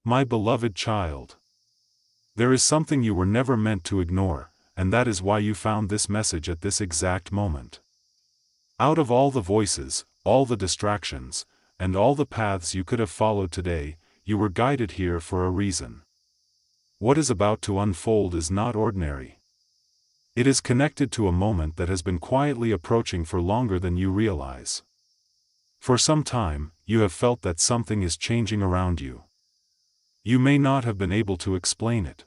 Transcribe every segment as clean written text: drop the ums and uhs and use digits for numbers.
My beloved child. There is something you were never meant to ignore, and that is why you found this message at this exact moment. Out of all the voices, all the distractions, and all the paths you could have followed today, you were guided here for a reason. What is about to unfold is not ordinary. It is connected to a moment that has been quietly approaching for longer than you realize. For some time, you have felt that something is changing around you. You may not have been able to explain it.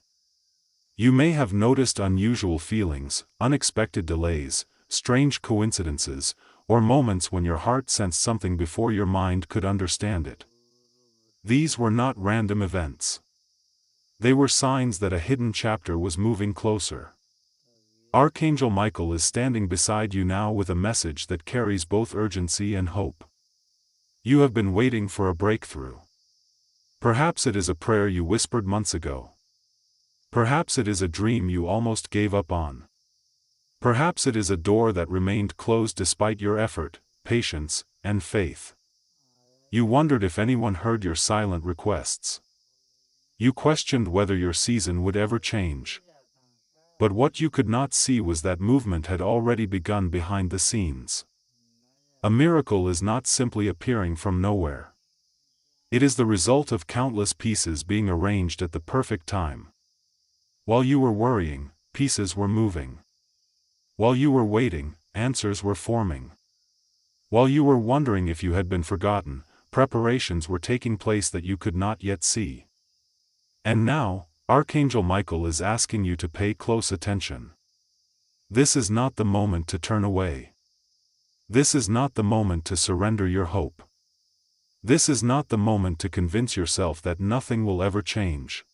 You may have noticed unusual feelings, unexpected delays, strange coincidences, or moments when your heart sensed something before your mind could understand it. These were not random events. They were signs that a hidden chapter was moving closer. Archangel Michael is standing beside you now with a message that carries both urgency and hope. You have been waiting for a breakthrough. Perhaps it is a prayer you whispered months ago. Perhaps it is a dream you almost gave up on. Perhaps it is a door that remained closed despite your effort, patience, and faith. You wondered if anyone heard your silent requests. You questioned whether your season would ever change. But what you could not see was that movement had already begun behind the scenes. A miracle is not simply appearing from nowhere. It is the result of countless pieces being arranged at the perfect time. While you were worrying, pieces were moving. While you were waiting, answers were forming. While you were wondering if you had been forgotten, preparations were taking place that you could not yet see. And now, Archangel Michael is asking you to pay close attention. This is not the moment to turn away. This is not the moment to surrender your hope. This is not the moment to convince yourself that nothing will ever change.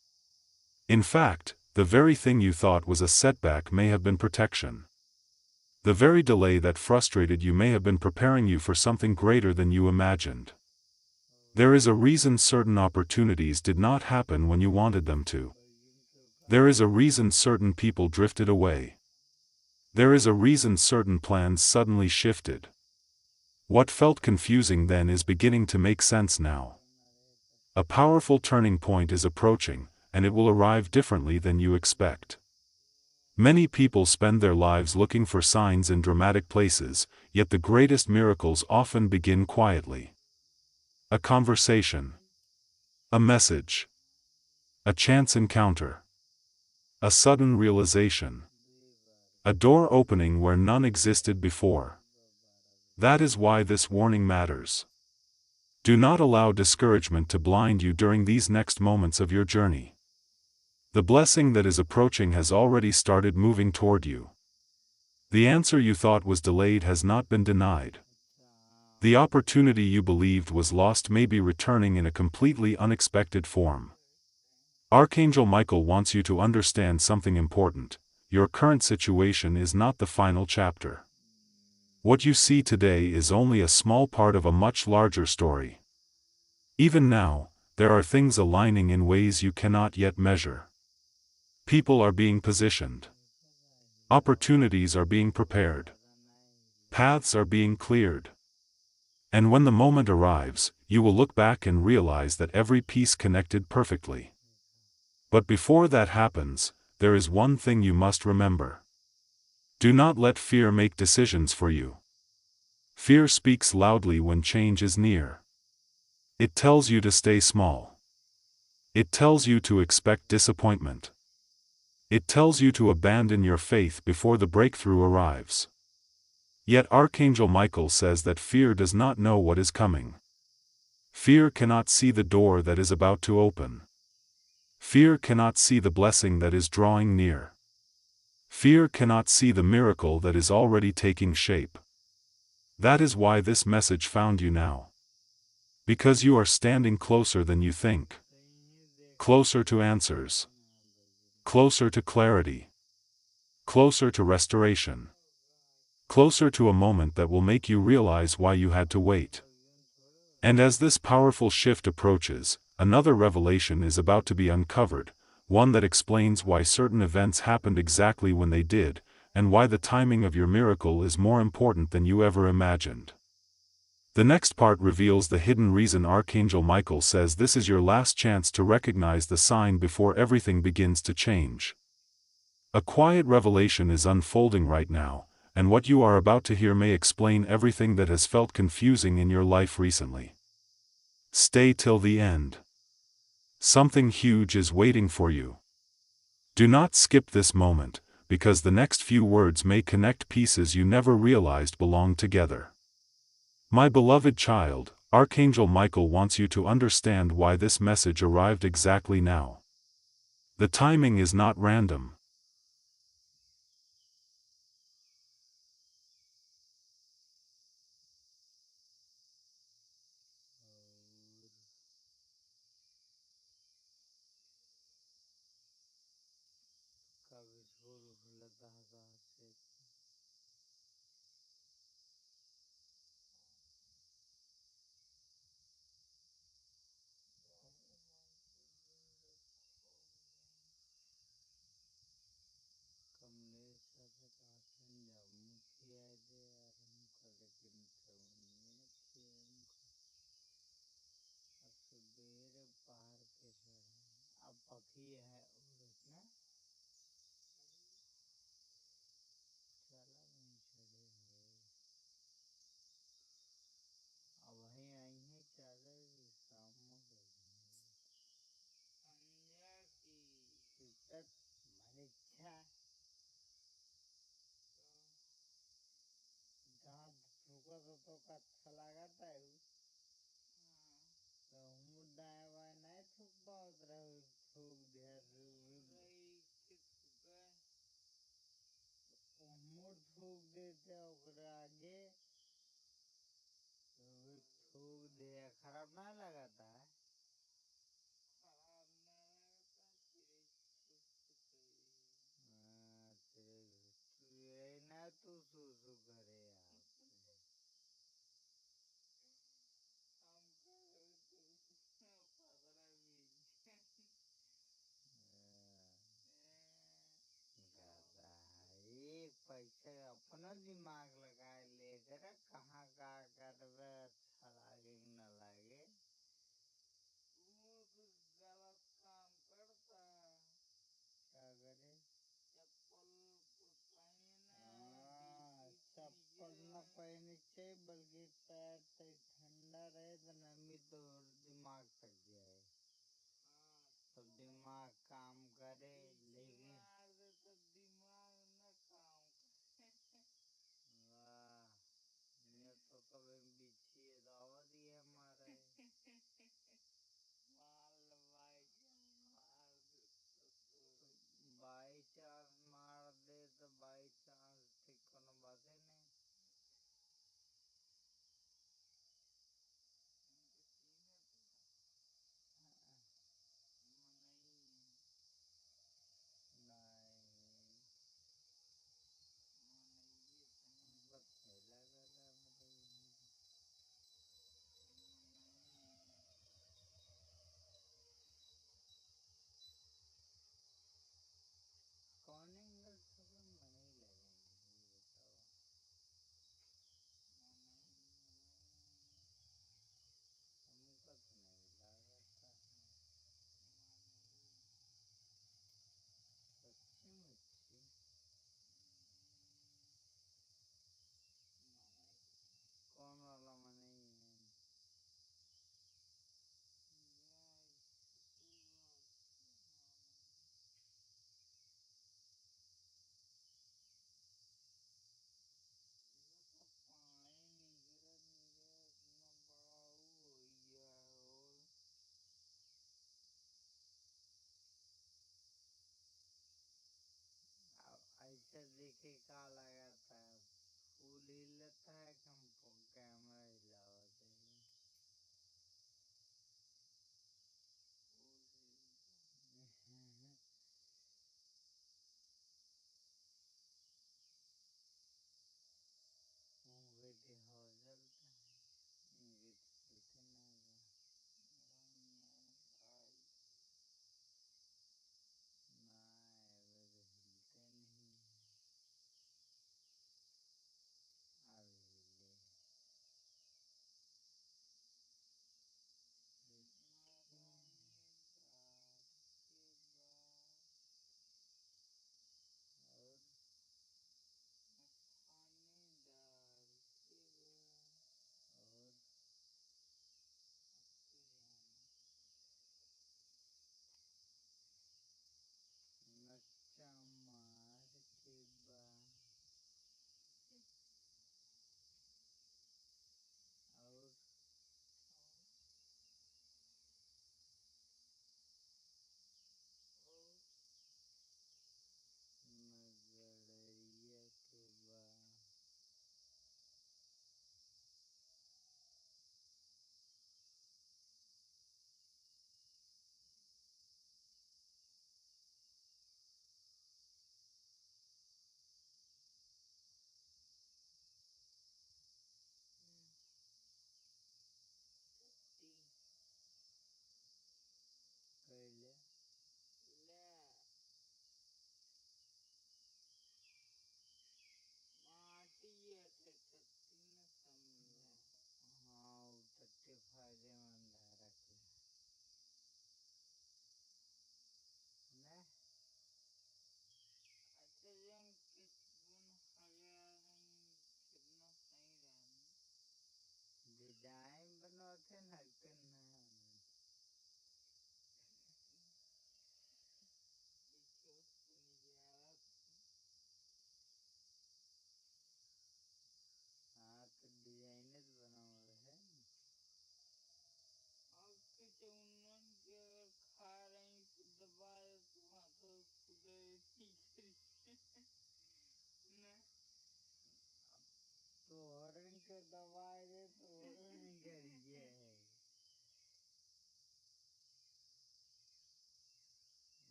In fact, the very thing you thought was a setback may have been protection. The very delay that frustrated you may have been preparing you for something greater than you imagined. There is a reason certain opportunities did not happen when you wanted them to. There is a reason certain people drifted away. There is a reason certain plans suddenly shifted. What felt confusing then is beginning to make sense now. A powerful turning point is approaching, and it will arrive differently than you expect. Many people spend their lives looking for signs in dramatic places, yet the greatest miracles often begin quietly. A conversation. A message. A chance encounter. A sudden realization. A door opening where none existed before. That is why this warning matters. Do not allow discouragement to blind you during these next moments of your journey. The blessing that is approaching has already started moving toward you. The answer you thought was delayed has not been denied. The opportunity you believed was lost may be returning in a completely unexpected form. Archangel Michael wants you to understand something important. Your current situation is not the final chapter. What you see today is only a small part of a much larger story. Even now, there are things aligning in ways you cannot yet measure. People are being positioned. Opportunities are being prepared. Paths are being cleared. And when the moment arrives, you will look back and realize that every piece connected perfectly. But before that happens, there is one thing you must remember. Do not let fear make decisions for you. Fear speaks loudly when change is near. It tells you to stay small. It tells you to expect disappointment. It tells you to abandon your faith before the breakthrough arrives. Yet Archangel Michael says that fear does not know what is coming. Fear cannot see the door that is about to open. Fear cannot see the blessing that is drawing near. Fear cannot see the miracle that is already taking shape. That is why this message found you now. Because you are standing closer than you think. Closer to answers. Closer to clarity. Closer to restoration. Closer to a moment that will make you realize why you had to wait. And as this powerful shift approaches, another revelation is about to be uncovered, one that explains why certain events happened exactly when they did, and why the timing of your miracle is more important than you ever imagined. The next part reveals the hidden reason Archangel Michael says this is your last chance to recognize the sign before everything begins to change. A quiet revelation is unfolding right now, and what you are about to hear may explain everything that has felt confusing in your life recently. Stay till the end. Something huge is waiting for you. Do not skip this moment, because the next few words may connect pieces you never realized belonged together. My beloved child, Archangel Michael wants you to understand why this message arrived exactly now. The timing is not random.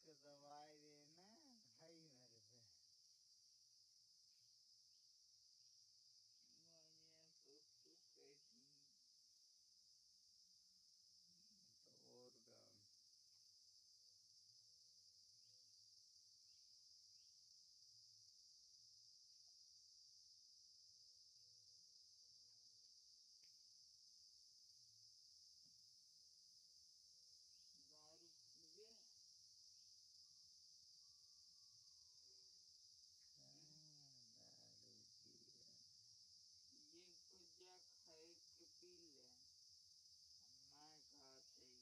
के दवाई देना खाई मेरे पे मैं सोचू कैसी तो और का दारू पीवे दारू पिए ये कुछ जा खाए के पी ले मैं खाते ही पिए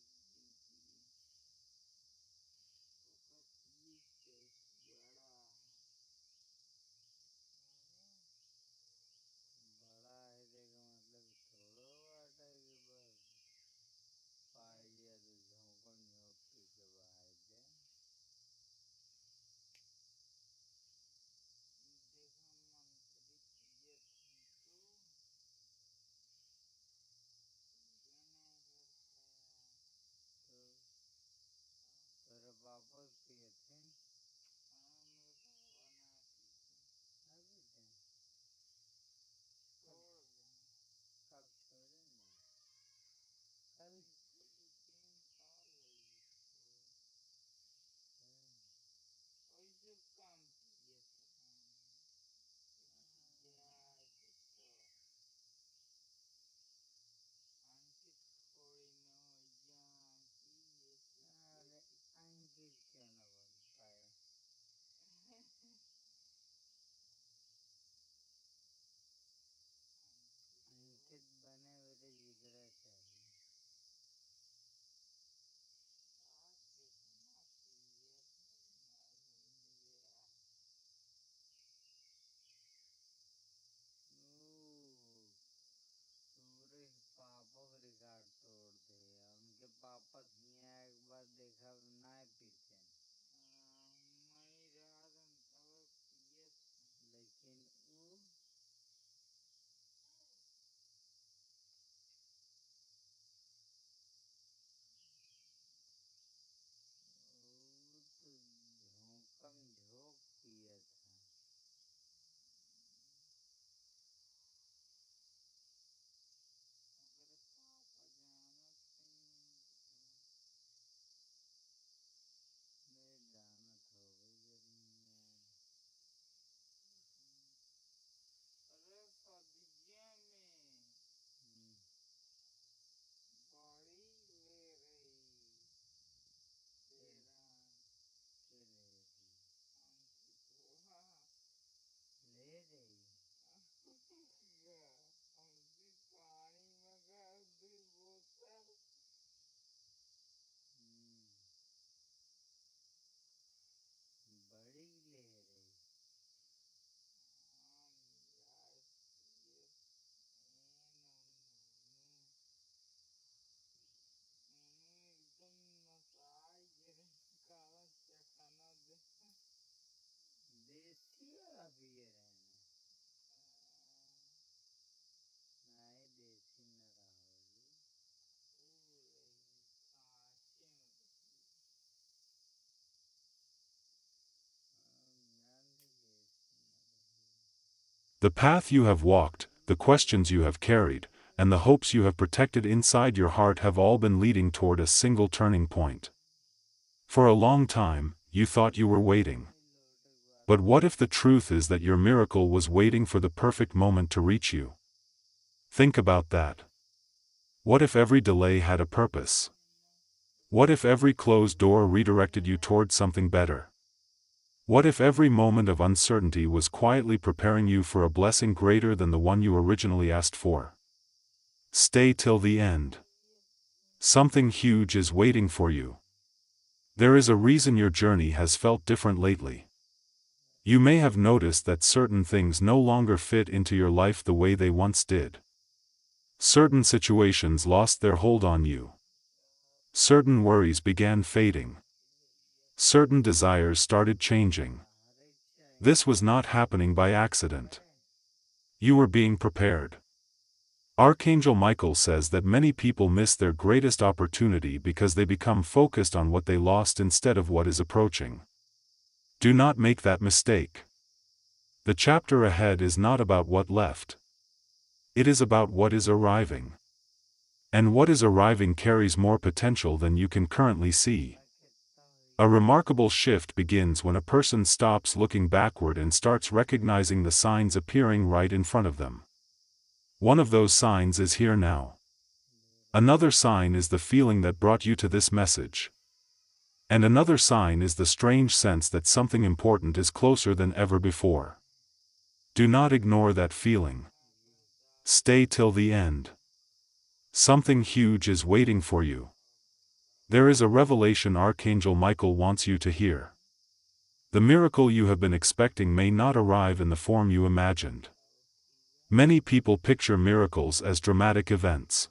तो पी के बड़ा बड़ा है देखो मतलब थोड़ा वाटा के बस पाई लिया तो झोंकन झोंक के बाहर दे देखो मंत्री पिए थे तो नहीं करता तो तेरे वापस पिए थे हाँ मेरे पापा ना पीते अभी थे छोड़ दे कब छोड़े ना कल 3 साल वैसे काम किए थे तो अंकित थोड़ी न हो यहाँ की अरे अंकित क्यों न बन पाए अंकित बने मेरे जिगरा चाहिए पूरे पापा का रिकॉर्ड तोड़ दे उनके पापा यहाँ एक बार देखा ना पीते मैं रात तब पिए लेकिन वो तो झोंकम झोंक पिया था अगर पापा जाना मैं जाना था अरे सदिया में बड़ी ले रही तेरा ले रही अंकित ले रही हमसे पानी मंगा 2 बोतल बड़ी ले रही एकदम नसाई काला चखाना दे देसी वाला पिए रहना नहीं देसी न रहोगी The path you have walked, the questions you have carried, and the hopes you have protected inside your heart have all been leading toward a single turning point. For a long time, you thought you were waiting. But what if the truth is that your miracle was waiting for the perfect moment to reach you? Think about that. What if every delay had a purpose? What if every closed door redirected you toward something better? What if every moment of uncertainty was quietly preparing you for a blessing greater than the one you originally asked for? Stay till the end. Something huge is waiting for you. There is a reason your journey has felt different lately. You may have noticed that certain things no longer fit into your life the way they once did. Certain situations lost their hold on you. Certain worries began fading. Certain desires started changing. This was not happening by accident. You were being prepared. Archangel Michael says that many people miss their greatest opportunity because they become focused on what they lost instead of what is approaching. Do not make that mistake. The chapter ahead is not about what left. It is about what is arriving. And what is arriving carries more potential than you can currently see. A remarkable shift begins when a person stops looking backward and starts recognizing the signs appearing right in front of them. One of those signs is here now. Another sign is the feeling that brought you to this message. And another sign is the strange sense that something important is closer than ever before. Do not ignore that feeling. Stay till the end. Something huge is waiting for you. There is a revelation Archangel Michael wants you to hear. The miracle you have been expecting may not arrive in the form you imagined. Many people picture miracles as dramatic events.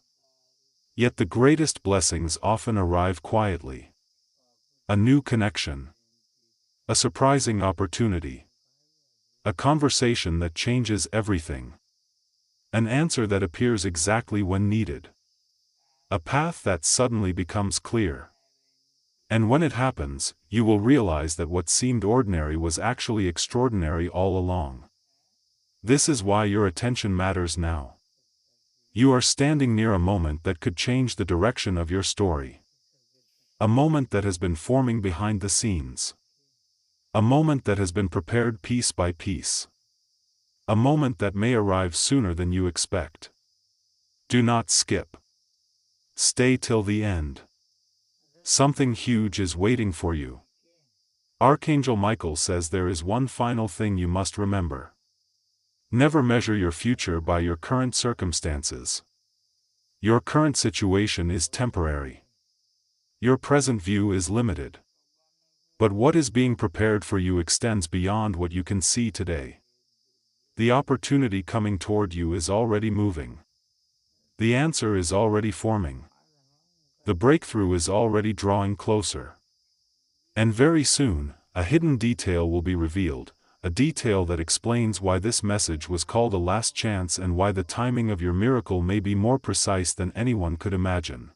Yet the greatest blessings often arrive quietly. A new connection. A surprising opportunity. A conversation that changes everything. An answer that appears exactly when needed. A path that suddenly becomes clear. And when it happens, you will realize that what seemed ordinary was actually extraordinary all along. This is why your attention matters now. You are standing near a moment that could change the direction of your story. A moment that has been forming behind the scenes. A moment that has been prepared piece by piece. A moment that may arrive sooner than you expect. Do not skip. Stay till the end. Something huge is waiting for you. Archangel Michael says there is one final thing you must remember. Never measure your future by your current circumstances. Your current situation is temporary. Your present view is limited. But what is being prepared for you extends beyond what you can see today. The opportunity coming toward you is already moving. The answer is already forming. The breakthrough is already drawing closer. And very soon, a hidden detail will be revealed, a detail that explains why this message was called a last chance and why the timing of your miracle may be more precise than anyone could imagine.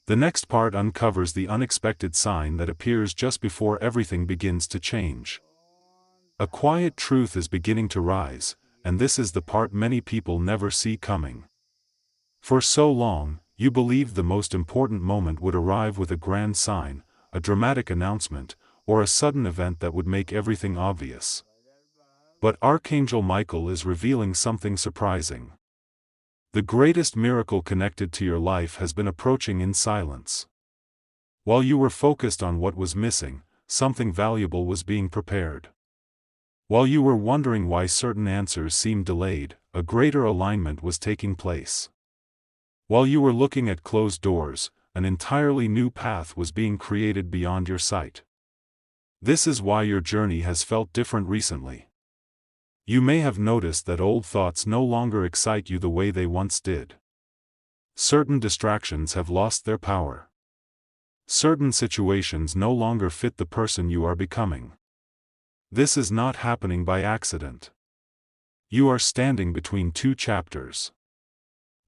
The next part uncovers the unexpected sign that appears just before everything begins to change. A quiet truth is beginning to rise, and this is the part many people never see coming. For so long, you believed the most important moment would arrive with a grand sign, a dramatic announcement, or a sudden event that would make everything obvious. But Archangel Michael is revealing something surprising. The greatest miracle connected to your life has been approaching in silence. While you were focused on what was missing, something valuable was being prepared. While you were wondering why certain answers seemed delayed, a greater alignment was taking place. While you were looking at closed doors, an entirely new path was being created beyond your sight. This is why your journey has felt different recently. You may have noticed that old thoughts no longer excite you the way they once did. Certain distractions have lost their power. Certain situations no longer fit the person you are becoming. This is not happening by accident. You are standing between two chapters.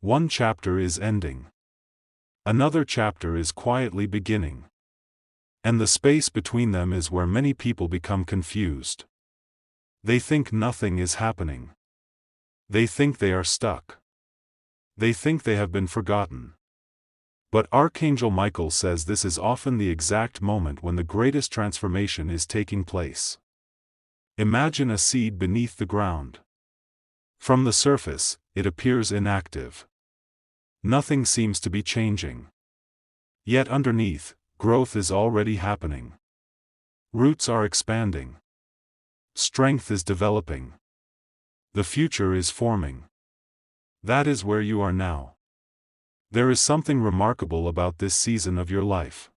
One chapter is ending. Another chapter is quietly beginning. And the space between them is where many people become confused. They think nothing is happening. They think they are stuck. They think they have been forgotten. But Archangel Michael says this is often the exact moment when the greatest transformation is taking place. Imagine a seed beneath the ground. From the surface, it appears inactive. Nothing seems to be changing. Yet underneath, growth is already happening. Roots are expanding. Strength is developing. The future is forming. That is where you are now. There is something remarkable about this season of your life.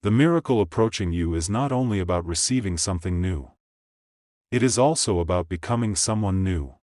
The miracle approaching you is not only about receiving something new. It is also about becoming someone new.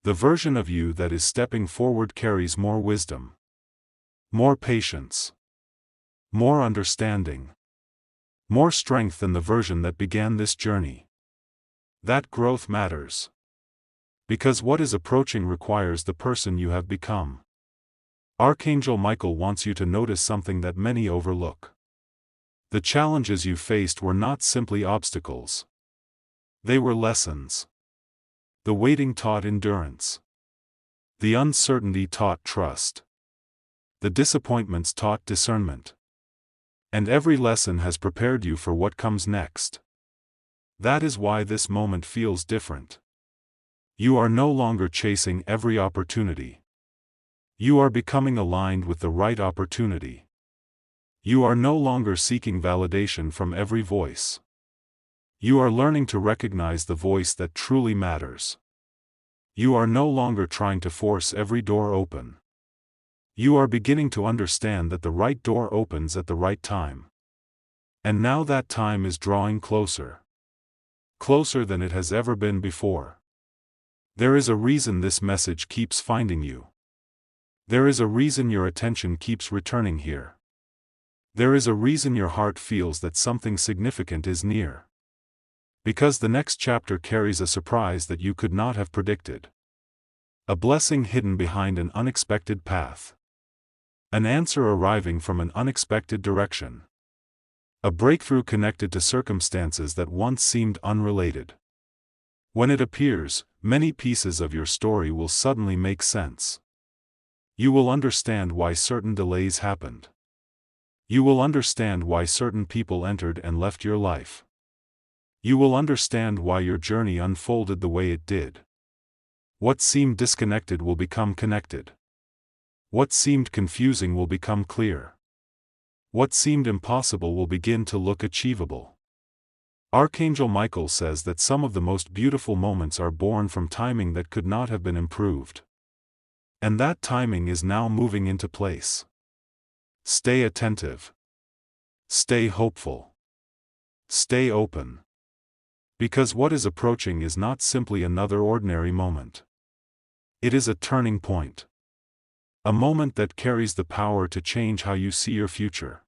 The version of you that is stepping forward carries more wisdom, more patience, more understanding, more strength than the version that began this journey. That growth matters. Because what is approaching requires the person you have become. Archangel Michael wants you to notice something that many overlook. The challenges you faced were not simply obstacles. They were lessons. The waiting taught endurance. The uncertainty taught trust. The disappointments taught discernment. And every lesson has prepared you for what comes next. That is why this moment feels different. You are no longer chasing every opportunity. You are becoming aligned with the right opportunity. You are no longer seeking validation from every voice. You are learning to recognize the voice that truly matters. You are no longer trying to force every door open. You are beginning to understand that the right door opens at the right time. And now that time is drawing closer. Closer than it has ever been before. There is a reason this message keeps finding you. There is a reason your attention keeps returning here. There is a reason your heart feels that something significant is near. Because the next chapter carries a surprise that you could not have predicted. A blessing hidden behind an unexpected path. An answer arriving from an unexpected direction. A breakthrough connected to circumstances that once seemed unrelated. When it appears, many pieces of your story will suddenly make sense. You will understand why certain delays happened. You will understand why certain people entered and left your life. You will understand why your journey unfolded the way it did. What seemed disconnected will become connected. What seemed confusing will become clear. What seemed impossible will begin to look achievable. Archangel Michael says that some of the most beautiful moments are born from timing that could not have been improved. And that timing is now moving into place. Stay attentive. Stay hopeful. Stay open. Because what is approaching is not simply another ordinary moment. It is a turning point. A moment that carries the power to change how you see your future.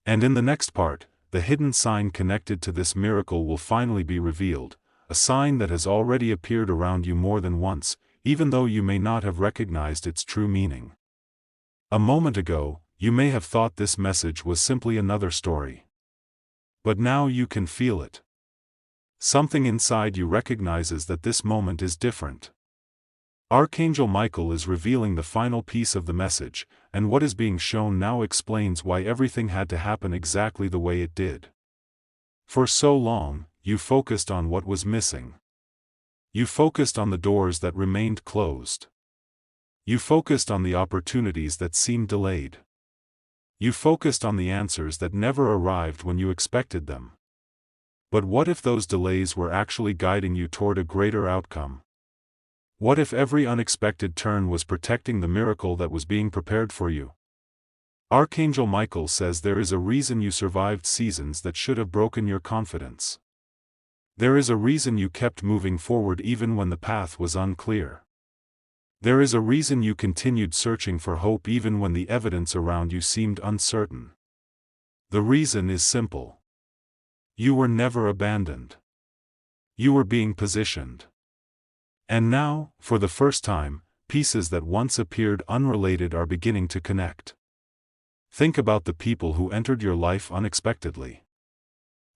And in the next part, the hidden sign connected to this miracle will finally be revealed, a sign that has already appeared around you more than once, even though you may not have recognized its true meaning. A moment ago, you may have thought this message was simply another story. But now you can feel it. Something inside you recognizes that this moment is different. Archangel Michael is revealing the final piece of the message, and what is being shown now explains why everything had to happen exactly the way it did. For so long, you focused on what was missing. You focused on the doors that remained closed. You focused on the opportunities that seemed delayed. You focused on the answers that never arrived when you expected them. But what if those delays were actually guiding you toward a greater outcome? What if every unexpected turn was protecting the miracle that was being prepared for you? Archangel Michael says there is a reason you survived seasons that should have broken your confidence. There is a reason you kept moving forward even when the path was unclear. There is a reason you continued searching for hope even when the evidence around you seemed uncertain. The reason is simple. You were never abandoned. You were being positioned. And now, for the first time, pieces that once appeared unrelated are beginning to connect. Think about the people who entered your life unexpectedly.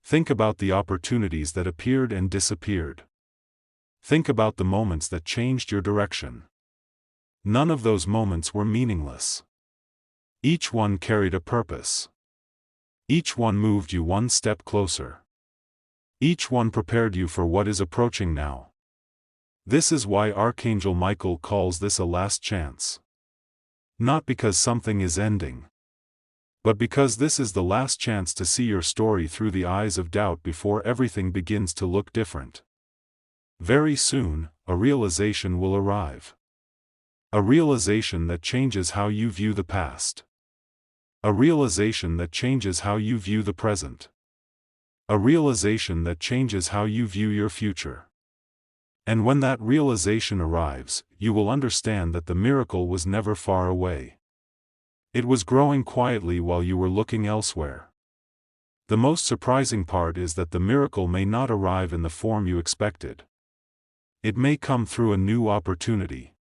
Think about the opportunities that appeared and disappeared. Think about the moments that changed your direction. None of those moments were meaningless. Each one carried a purpose. Each one moved you one step closer. Each one prepared you for what is approaching now. This is why Archangel Michael calls this a last chance. Not because something is ending, but because this is the last chance to see your story through the eyes of doubt before everything begins to look different. Very soon, a realization will arrive. A realization that changes how you view the past. A realization that changes how you view the present. A realization that changes how you view your future. And when that realization arrives, you will understand that the miracle was never far away. It was growing quietly while you were looking elsewhere. The most surprising part is that the miracle may not arrive in the form you expected. It may come through a new opportunity.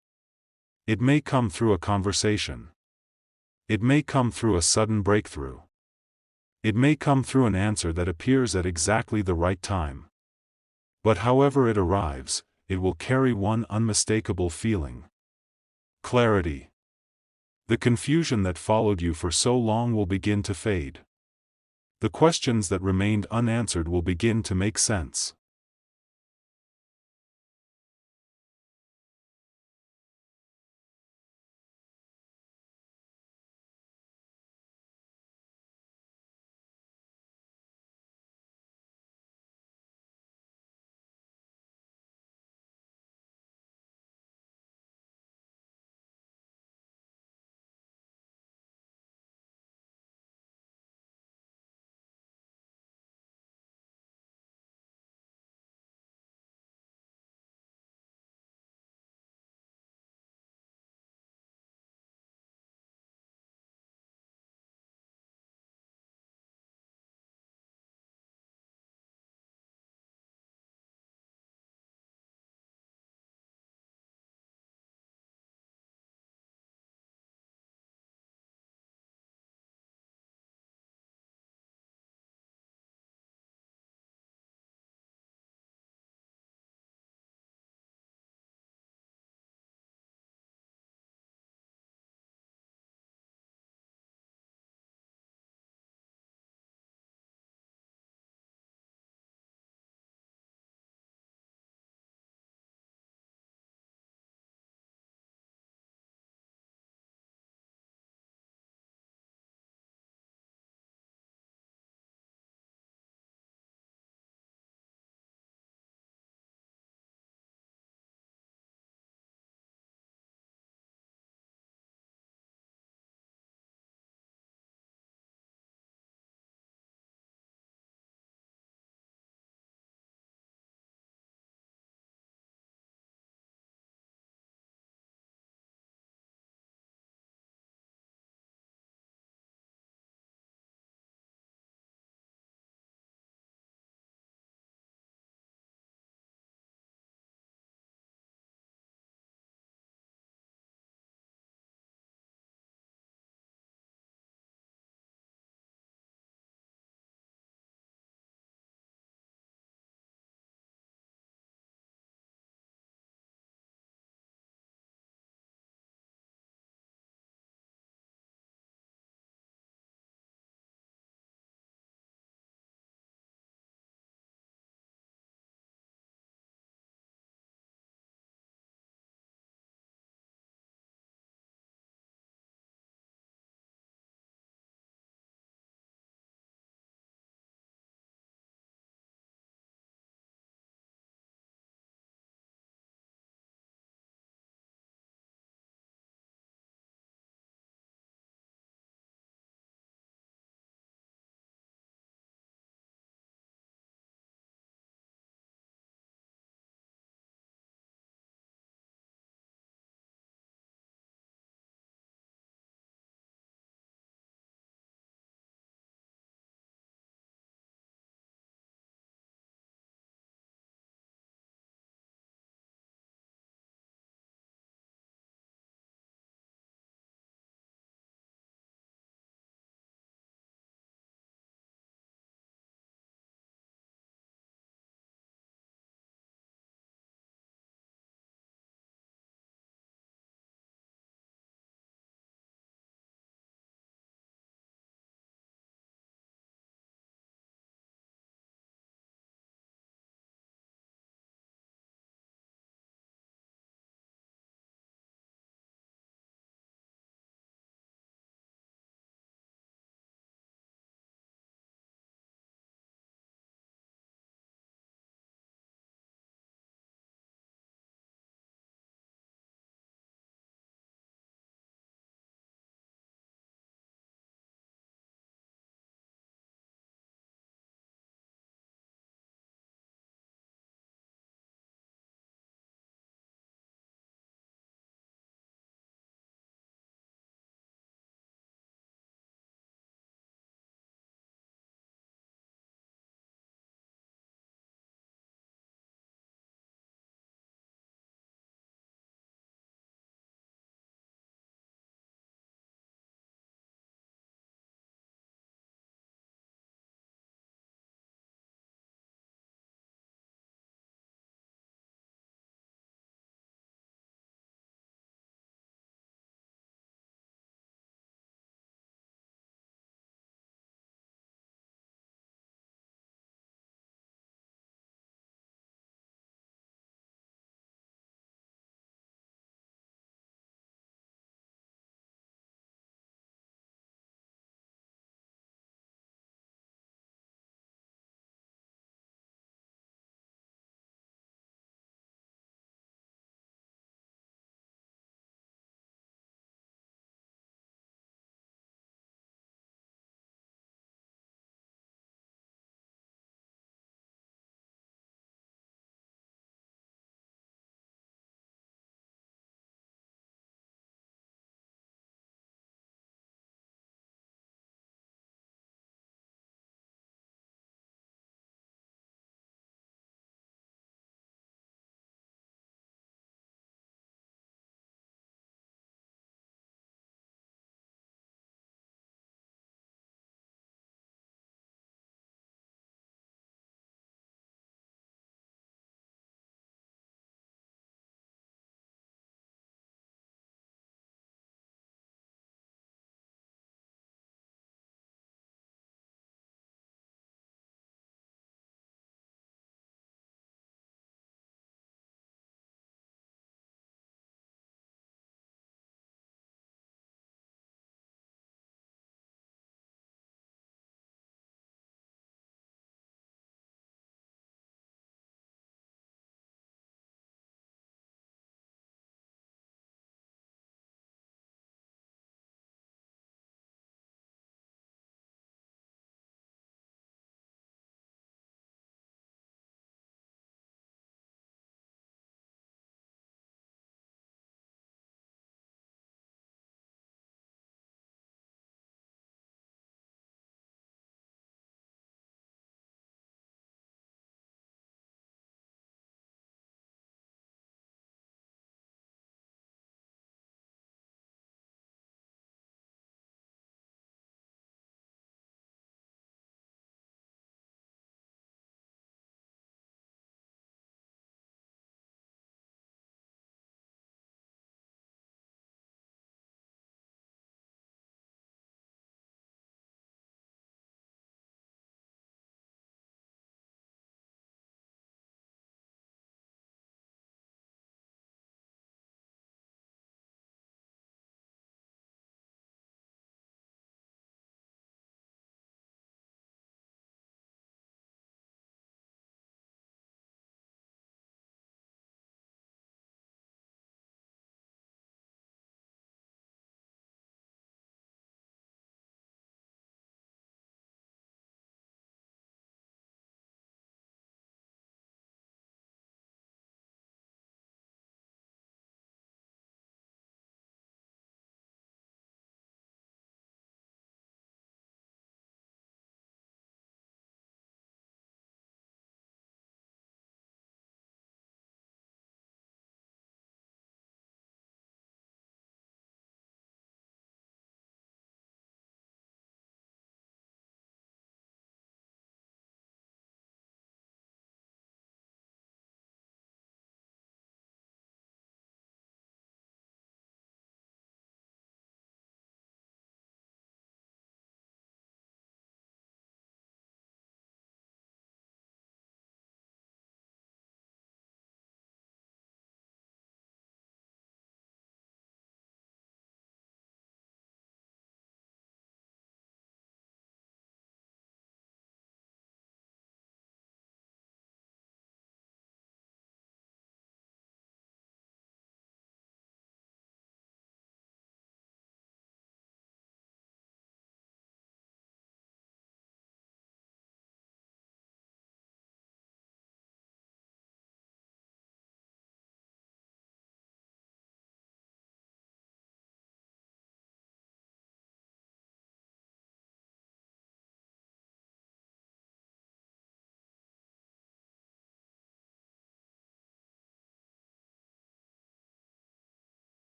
It may come through a conversation. It may come through a sudden breakthrough. It may come through an answer that appears at exactly the right time. But however it arrives, it will carry one unmistakable feeling: clarity. The confusion that followed you for so long will begin to fade. The questions that remained unanswered will begin to make sense.